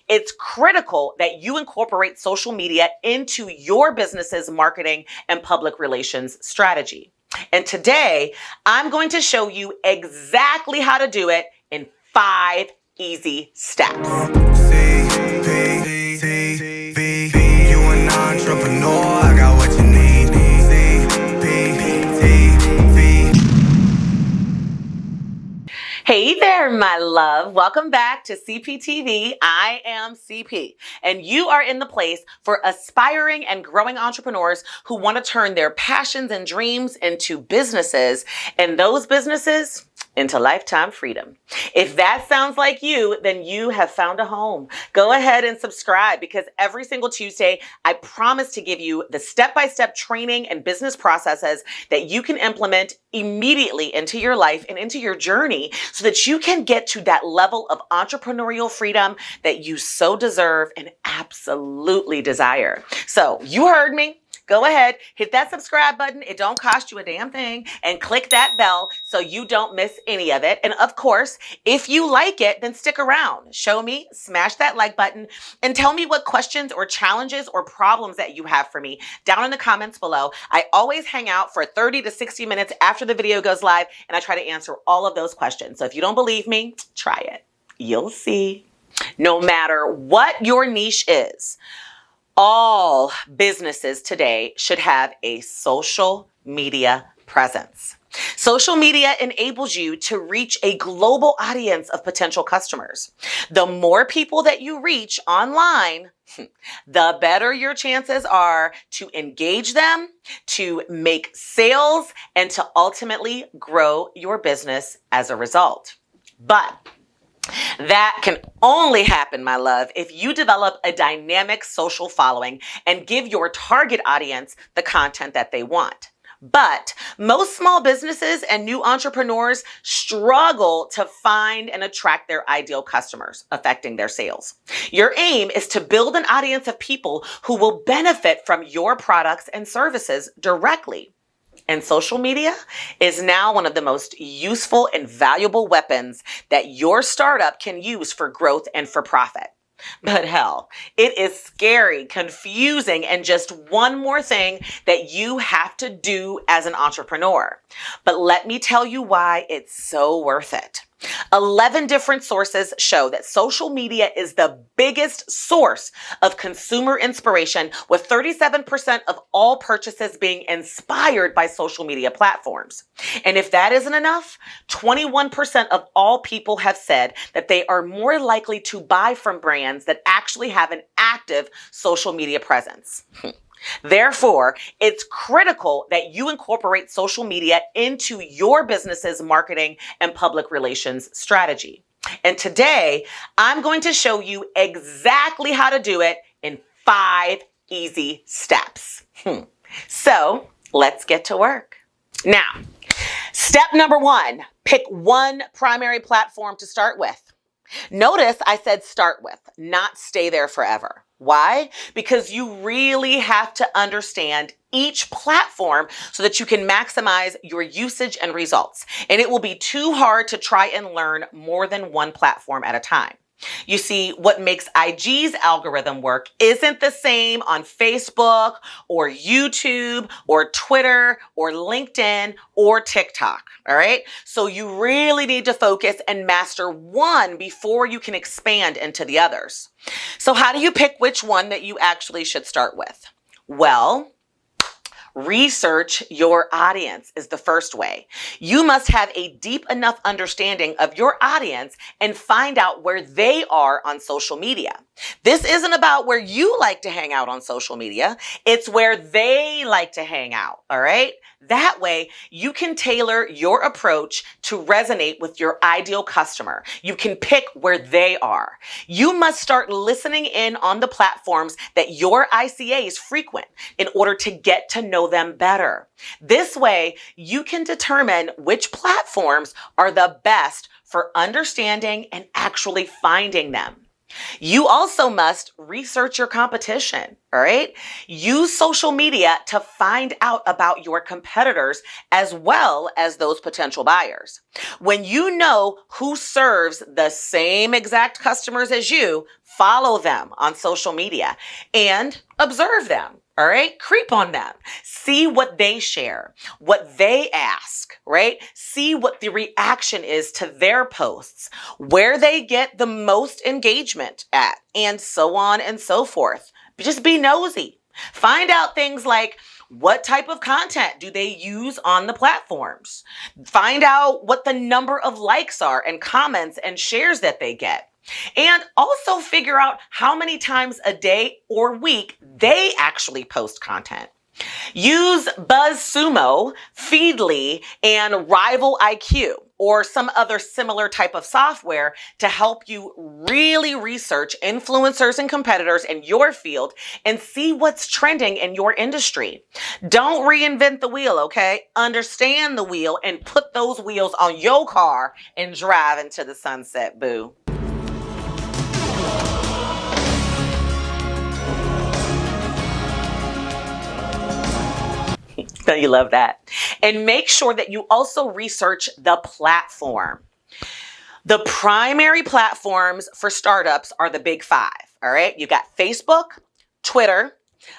it's critical that you incorporate social media into your business's marketing and public relations strategy. And today, I'm going to show you exactly how to do it in 5 easy steps. You an entrepreneur, I got what you need. Hey there, my love. Welcome back to CPTV. I am CP, and you are in the place for aspiring and growing entrepreneurs who want to turn their passions and dreams into businesses, and those businesses into lifetime freedom. If that sounds like you, then you have found a home. Go ahead and subscribe, because every single Tuesday, I promise to give you the step-by-step training and business processes that you can implement immediately into your life and into your journey so that you can get to that level of entrepreneurial freedom that you so deserve and absolutely desire. So you heard me. Go ahead, hit that subscribe button. It don't cost you a damn thing, and click that bell so you don't miss any of it. And of course, if you like it, then stick around. Show me, smash that like button, and tell me what questions or challenges or problems that you have for me down in the comments below. I always hang out for 30 to 60 minutes after the video goes live, and I try to answer all of those questions. So if you don't believe me, try it. You'll see. No matter what your niche is, all businesses today should have a social media presence. Social media enables you to reach a global audience of potential customers. The more people that you reach online, the better your chances are to engage them, to make sales, and to ultimately grow your business as a result. But that can only happen, my love, if you develop a dynamic social following and give your target audience the content that they want. But most small businesses and new entrepreneurs struggle to find and attract their ideal customers, affecting their sales. Your aim is to build an audience of people who will benefit from your products and services directly. And social media is now one of the most useful and valuable weapons that your startup can use for growth and for profit. But hell, it is scary, confusing, and just one more thing that you have to do as an entrepreneur. But let me tell you why it's so worth it. 11 different sources show that social media is the biggest source of consumer inspiration, with 37% of all purchases being inspired by social media platforms. And if that isn't enough, 21% of all people have said that they are more likely to buy from brands that actually have an active social media presence. Therefore, it's critical that you incorporate social media into your business's marketing and public relations strategy. And today, I'm going to show you exactly how to do it in 5 easy steps. So let's get to work. Now, step number 1, pick one primary platform to start with. Notice I said start with, not stay there forever. Why? Because you really have to understand each platform so that you can maximize your usage and results. And it will be too hard to try and learn more than one platform at a time. You see, what makes IG's algorithm work isn't the same on Facebook or YouTube or Twitter or LinkedIn or TikTok. All right. So you really need to focus and master one before you can expand into the others. So how do you pick which one that you actually should start with? Well, research your audience is the first way. You must have a deep enough understanding of your audience and find out where they are on social media. This isn't about where you like to hang out on social media. It's where they like to hang out. All right. That way you can tailor your approach to resonate with your ideal customer. You can pick where they are. You must start listening in on the platforms that your ICAs frequent in order to get to know them better. This way you can determine which platforms are the best for understanding and actually finding them. You also must research your competition, all right? Use social media to find out about your competitors as well as those potential buyers. When you know who serves the same exact customers as you, follow them on social media and observe them. All right. Creep on them. See what they share, what they ask, right? See what the reaction is to their posts, where they get the most engagement at, and so on and so forth. Just be nosy. Find out things like what type of content do they use on the platforms? Find out what the number of likes are and comments and shares that they get. And also figure out how many times a day or week they actually post content. Use BuzzSumo, Feedly, and Rival IQ or some other similar type of software to help you really research influencers and competitors in your field and see what's trending in your industry. Don't reinvent the wheel, okay? Understand the wheel and put those wheels on your car and drive into the sunset, boo. Don't you love that? And make sure that you also research the platform. The primary platforms for startups are the big five. All right. You got Facebook, Twitter,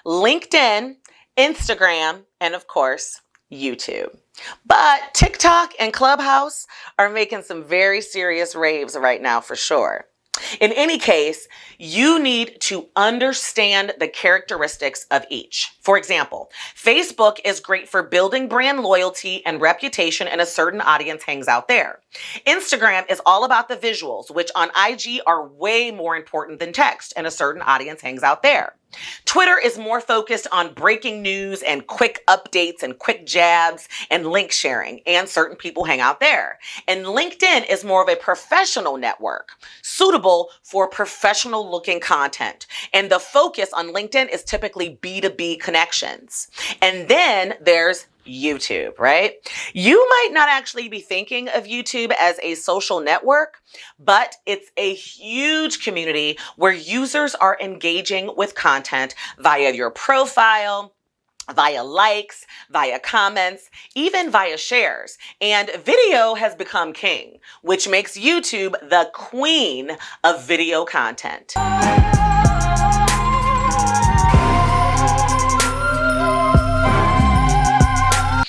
LinkedIn, Instagram, and of course, YouTube. But TikTok and Clubhouse are making some very serious waves right now for sure. In any case, you need to understand the characteristics of each. For example, Facebook is great for building brand loyalty and reputation, and a certain audience hangs out there. Instagram is all about the visuals, which on IG are way more important than text, and a certain audience hangs out there. Twitter is more focused on breaking news and quick updates and quick jabs and link sharing, and certain people hang out there. And LinkedIn is more of a professional network, suitable for professional looking content. And the focus on LinkedIn is typically B2B connections. And then there's YouTube, right? You might not actually be thinking of YouTube as a social network, but it's a huge community where users are engaging with content via your profile, via likes, via comments, even via shares. And video has become king, which makes YouTube the queen of video content.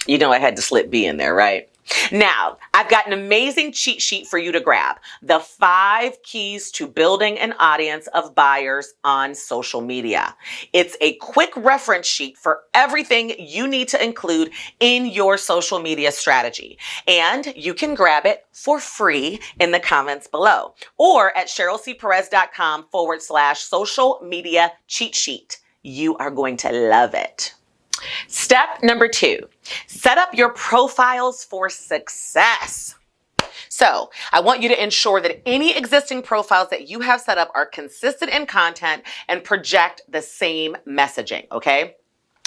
You know I had to slip B in there, right? Now, I've got an amazing cheat sheet for you to grab. The 5 keys to building an audience of buyers on social media. It's a quick reference sheet for everything you need to include in your social media strategy. And you can grab it for free in the comments below or at CherylCperez.com/social media cheat sheet. You are going to love it. Step number 2, set up your profiles for success. So I want you to ensure that any existing profiles that you have set up are consistent in content and project the same messaging, okay?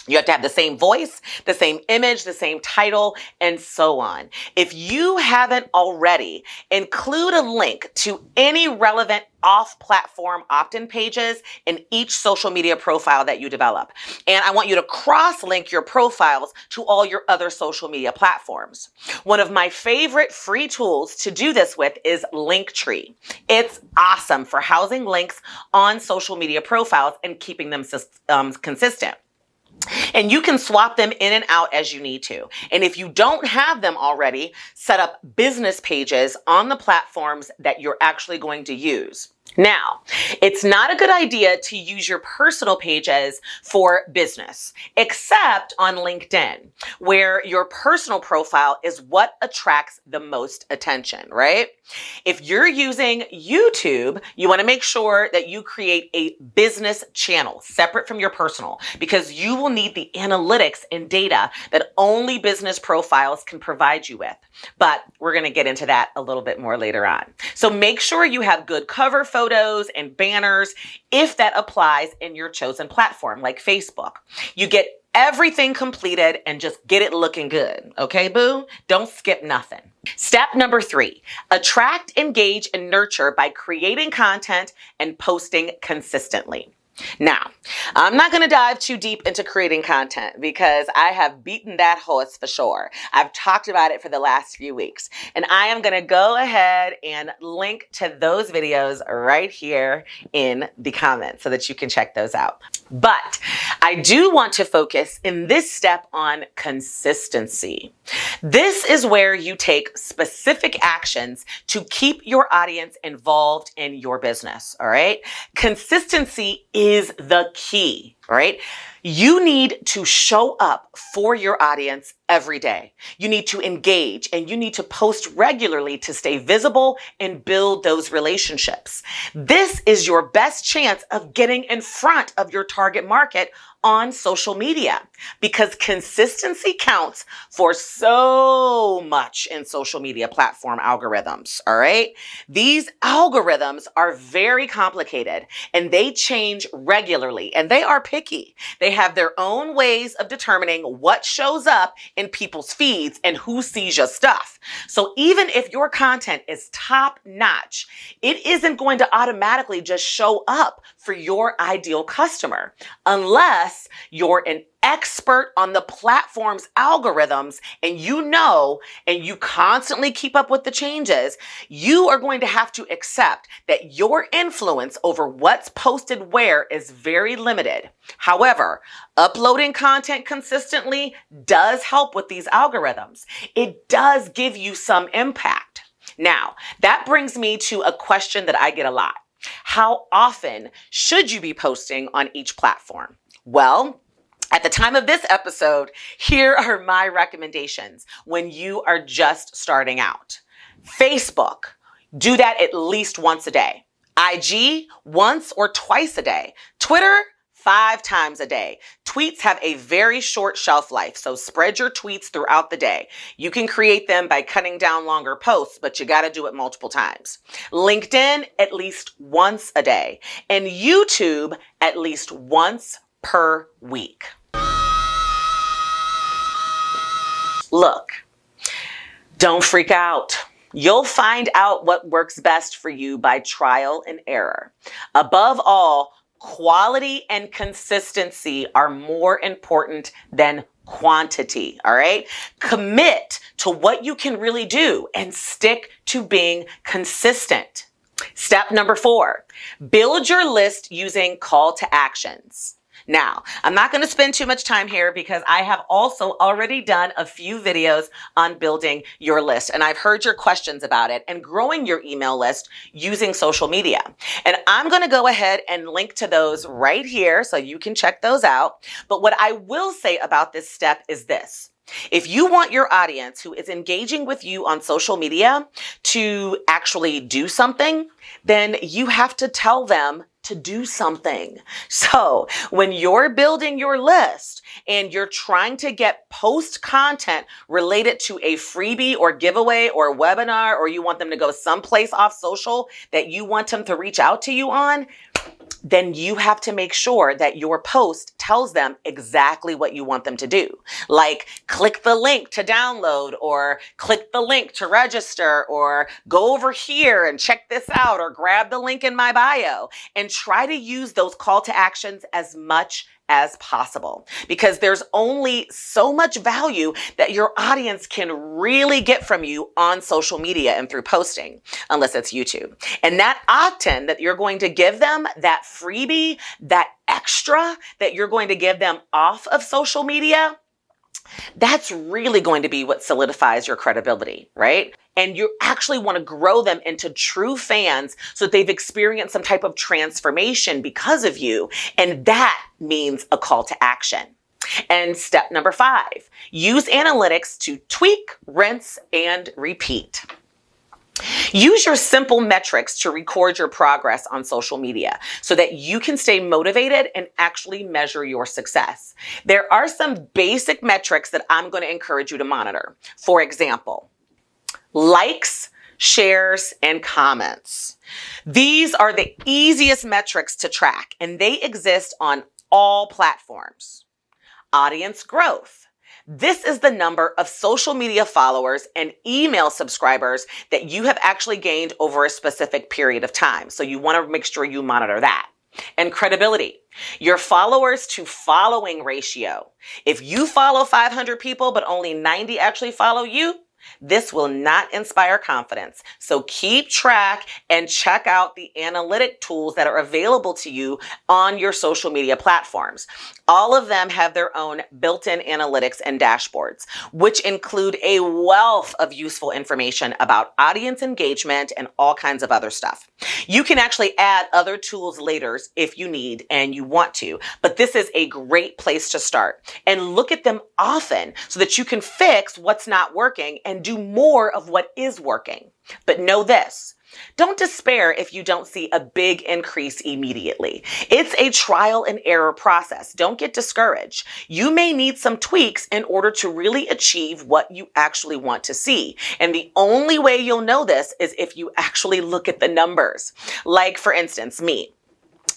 You have to have the same voice, the same image, the same title, and so on. If you haven't already, include a link to any relevant off-platform opt-in pages in each social media profile that you develop. And I want you to cross-link your profiles to all your other social media platforms. One of my favorite free tools to do this with is Linktree. It's awesome for housing links on social media profiles and keeping them consistent. And you can swap them in and out as you need to. And if you don't have them already, set up business pages on the platforms that you're actually going to use. Now, it's not a good idea to use your personal pages for business, except on LinkedIn, where your personal profile is what attracts the most attention, right? If you're using YouTube, you want to make sure that you create a business channel separate from your personal, because you will need the analytics and data that only business profiles can provide you with. But we're going to get into that a little bit more later on. So make sure you have good cover photos and banners if that applies in your chosen platform like Facebook. You get everything completed and just get it looking good. Okay, boo? Don't skip nothing. Step number 3, attract, engage, and nurture by creating content and posting consistently. Now, I'm not going to dive too deep into creating content because I have beaten that horse for sure. I've talked about it for the last few weeks, and I am going to go ahead and link to those videos right here in the comments so that you can check those out. But I do want to focus in this step on consistency. This is where you take specific actions to keep your audience involved in your business, all right? Consistency is the key, right? You need to show up for your audience every day. You need to engage and you need to post regularly to stay visible and build those relationships. This is your best chance of getting in front of your target market on social media because consistency counts for so much in social media platform algorithms, all right? These algorithms are very complicated and they change regularly and they are picky. They have their own ways of determining what shows up in people's feeds and who sees your stuff. So even if your content is top notch, it isn't going to automatically just show up for your ideal customer unless you're an expert on the platform's algorithms and you constantly keep up with the changes. You are going to have to accept that your influence over what's posted where is very limited. However, uploading content consistently does help with these algorithms. It does give you some impact. Now, that brings me to a question that I get a lot. How often should you be posting on each platform? Well, at the time of this episode, here are my recommendations when you are just starting out. Facebook, do that at least once a day. IG, once or twice a day. Twitter, 5 times a day. Tweets have a very short shelf life, so spread your tweets throughout the day. You can create them by cutting down longer posts, but you got to do it multiple times. LinkedIn, at least once a day. And YouTube, at least once per week. Look, don't freak out. You'll find out what works best for you by trial and error. Above all, quality and consistency are more important than quantity, all right? Commit to what you can really do and stick to being consistent. Step number 4, build your list using call to actions. Now, I'm not going to spend too much time here because I have also already done a few videos on building your list, and I've heard your questions about it and growing your email list using social media. And I'm going to go ahead and link to those right here so you can check those out. But what I will say about this step is this. If you want your audience who is engaging with you on social media to actually do something, then you have to tell them to do something. So when you're building your list and you're trying to get post content related to a freebie or giveaway or webinar, or you want them to go someplace off social that you want them to reach out to you on, then you have to make sure that your post tells them exactly what you want them to do. Like click the link to download, or click the link to register, or go over here and check this out, or grab the link in my bio, and try to use those call to actions as much as possible, because there's only so much value that your audience can really get from you on social media and through posting, unless it's YouTube. And that opt-in that you're going to give them, that freebie, that extra that you're going to give them off of social media, that's really going to be what solidifies your credibility, right? And you actually want to grow them into true fans so that they've experienced some type of transformation because of you. And that means a call to action. And step number 5, use analytics to tweak, rinse, and repeat. Use your simple metrics to record your progress on social media so that you can stay motivated and actually measure your success. There are some basic metrics that I'm going to encourage you to monitor. For example, likes, shares, and comments. These are the easiest metrics to track, and they exist on all platforms. audience growth. This is the number of social media followers and email subscribers that you have actually gained over a specific period of time. So you want to make sure you monitor that. And credibility, your followers to following ratio. If you follow 500 people, but only 90 actually follow you, this will not inspire confidence. So keep track and check out the analytic tools that are available to you on your social media platforms. All of them have their own built-in analytics and dashboards, which include a wealth of useful information about audience engagement and all kinds of other stuff. You can actually add other tools later if you need and you want to, but this is a great place to start. And look at them often so that you can fix what's not working and do more of what is working. But know this. Don't despair if you don't see a big increase immediately. It's a trial and error process. Don't get discouraged. You may need some tweaks in order to really achieve what you actually want to see. And the only way you'll know this is if you actually look at the numbers. Like, for instance, me.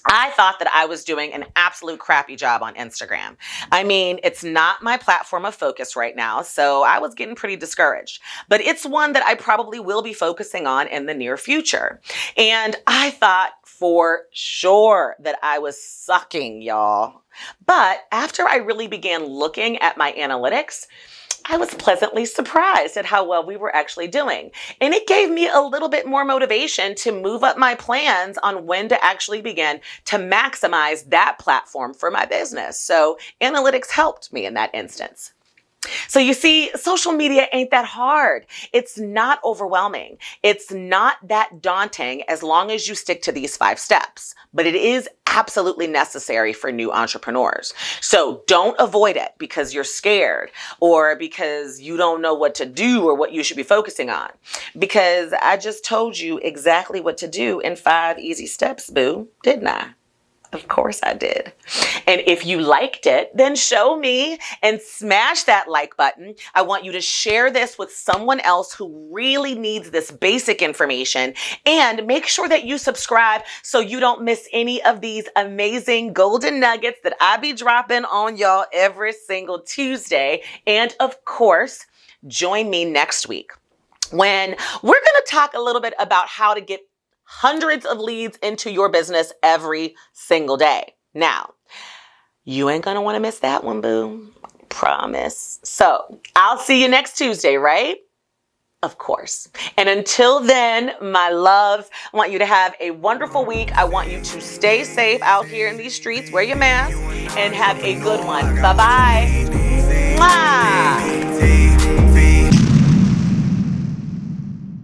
I thought that I was doing an absolute crappy job on Instagram. I mean, it's not my platform of focus right now, so I was getting pretty discouraged. But it's one that I probably will be focusing on in the near future. And I thought for sure that I was sucking, y'all. But after I really began looking at my analytics, I was pleasantly surprised at how well we were actually doing. And it gave me a little bit more motivation to move up my plans on when to actually begin to maximize that platform for my business. So analytics helped me in that instance. So you see, social media ain't that hard. It's not overwhelming. It's not that daunting as long as you stick to these 5 steps, but it is absolutely necessary for new entrepreneurs. So don't avoid it because you're scared or because you don't know what to do or what you should be focusing on. Because I just told you exactly what to do in 5 easy steps, boo, didn't I? Of course I did. And if you liked it, then show me and smash that like button. I want you to share this with someone else who really needs this basic information, and make sure that you subscribe so you don't miss any of these amazing golden nuggets that I be dropping on y'all every single Tuesday. And of course, join me next week when we're going to talk a little bit about how to get hundreds of leads into your business every single day. Now, you ain't gonna want to miss that one, boo. Promise. So I'll see you next Tuesday, right? Of course. And until then, my loves, I want you to have a wonderful week. I want you to stay safe out here in these streets, wear your mask, and have a good one. Bye-bye. Mwah.